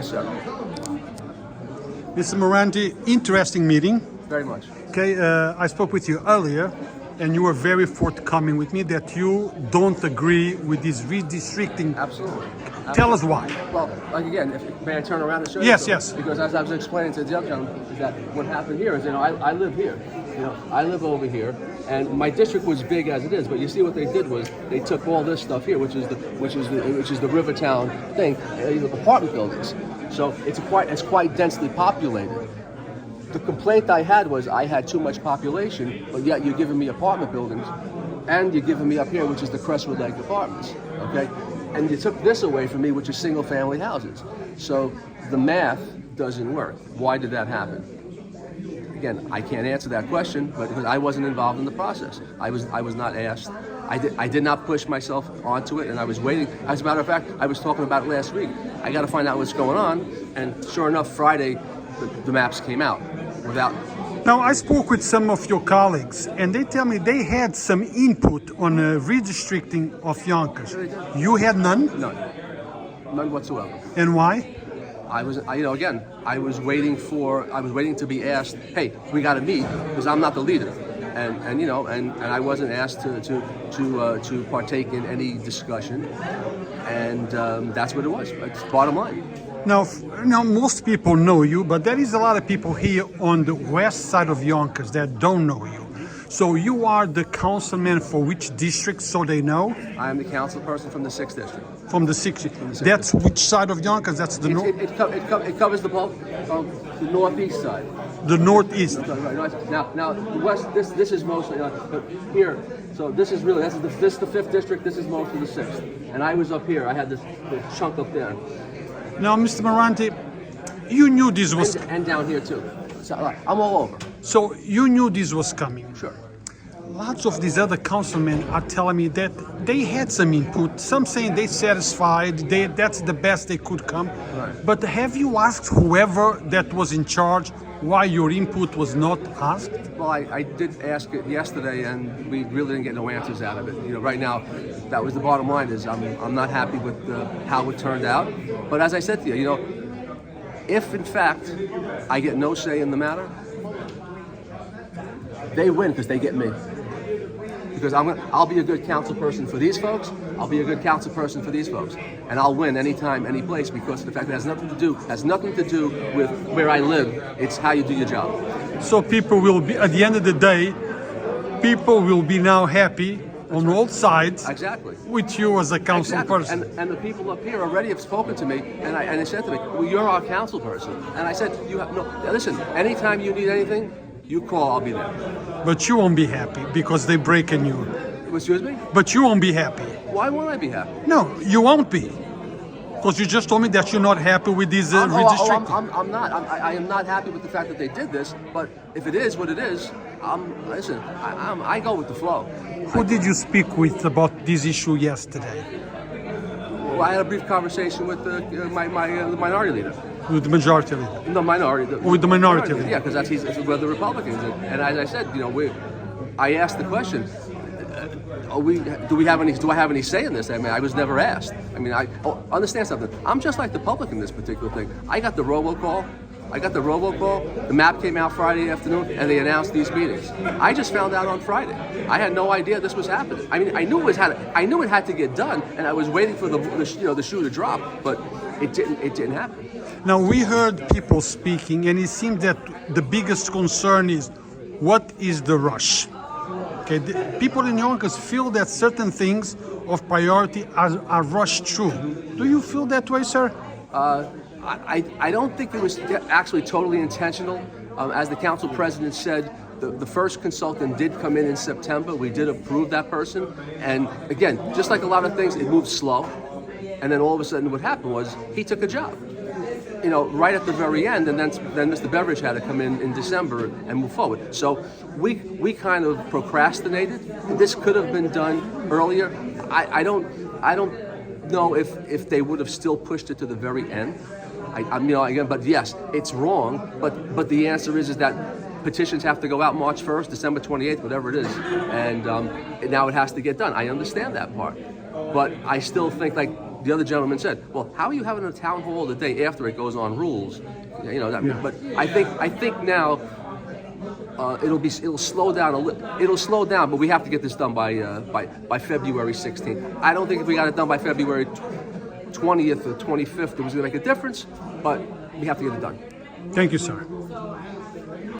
Yes, sir. Mr. Merante, interesting meeting. Very much. Okay, I spoke with you earlier, and you were very forthcoming with me that you don't agree with this redistricting. Absolutely. Tell us why. Well, like again, may I turn around and show you? Yes, yes. Because as I was explaining to the other gentleman, is that what happened here is, I live here. I live over here, and my district was big as it is. But you see, what they did was they took all this stuff here, which is the Rivertown thing, apartment buildings. So it's quite densely populated. The complaint I had was I had too much population, but yet you're giving me apartment buildings, and you're giving me up here, which is the Crestwood Lake Apartments. Okay. And you took this away from me, which is single-family houses. So the math doesn't work. Why did that happen? Again, I can't answer that question, but because I wasn't involved in the process, I was not asked. I did not push myself onto it, and I was waiting. As a matter of fact, I was talking about it last week. I got to find out what's going on, and sure enough, Friday, the maps came out without. Now, I spoke with some of your colleagues, and they tell me they had some input on redistricting of Yonkers. You had none? None whatsoever. And why? I was waiting to be asked, hey, we got to meet, because I'm not the leader. And I wasn't asked to partake in any discussion, and that's what it was. It's bottom line. Now, most people know you, but there is a lot of people here on the west side of Yonkers that don't know you. So you are the councilman for which district, so they know? I am the council person from the 6th district. From the 6th. That's which side of Yonkers? That's the north? It covers the bulk of the northeast side. The northeast. Right. Now the west. This is mostly here. So this is really this is the 5th district. This is most of the 6th. And I was up here. I had this chunk up there. Now, Mr. Merante, you knew this was... And down here too. So, I'm all over. So you knew this was coming? Sure. Lots of these other councilmen are telling me that they had some input. Some saying they satisfied, that's the best they could come. Right. But have you asked whoever that was in charge why your input was not asked? Well, I did ask it yesterday, and we really didn't get no answers out of it. Right now, that was the bottom line. Is I'm not happy with how it turned out. But as I said to you, if in fact I get no say in the matter, they win because they get me. Because I'll be a good council person for these folks. I'll be a good council person for these folks, and I'll win anytime, any place, because of the fact that it has nothing to do with where I live. It's how you do your job. So people will be, at the end of the day, people will be now happy on all sides. Exactly. With you as a council person. And the people up here already have spoken to me, and they said to me, "Well, you're our council person," and I said, "You have no. Listen, anytime you need anything, you call. I'll be there." But you won't be happy because they breaking you. Excuse me? But you won't be happy. Why won't I be happy? No, you won't be. Because you just told me that you're not happy with this redistricting. I'm not. I am not happy with the fact that they did this. But if it is what it is, listen. I go with the flow. Who did you speak with about this issue yesterday? Well, I had a brief conversation with my minority leader. With the majority leader? The minority. With the minority leader? Yeah, because he's the Republicans. And as I said, I asked the question. Do I have any say in this? I mean, I was never asked. I mean, understand something. I'm just like the public in this particular thing. I got the robocall. The map came out Friday afternoon, and they announced these meetings. I just found out on Friday. I had no idea this was happening. I mean, I knew it had to get done, and I was waiting for the shoe to drop, but it didn't happen. Now, we heard people speaking, and it seems that the biggest concern is, what is the rush? Okay, people in Yonkers feel that certain things of priority are rushed through. Do you feel that way, sir? I don't think it was actually totally intentional. As the council president said, the first consultant did come in September. We did approve that person. And again, just like a lot of things, it moved slow. And then all of a sudden what happened was he took a job. Right at the very end, and then Mr. Beveridge had to come in December and move forward. So we kind of procrastinated. This could have been done earlier. I don't know if they would have still pushed it to the very end. Again, but yes, it's wrong. But the answer is that petitions have to go out March 1st, December 28th, whatever it is, and now it has to get done. I understand that part, but I still think the other gentleman said, well, how are you having a town hall the day after it goes on rules? You know, that, but I think now it'll slow down a little. It'll slow down, but we have to get this done by February 16th. I don't think if we got it done by February 20th or 25th, it was going to make a difference, but we have to get it done. Thank you, sir.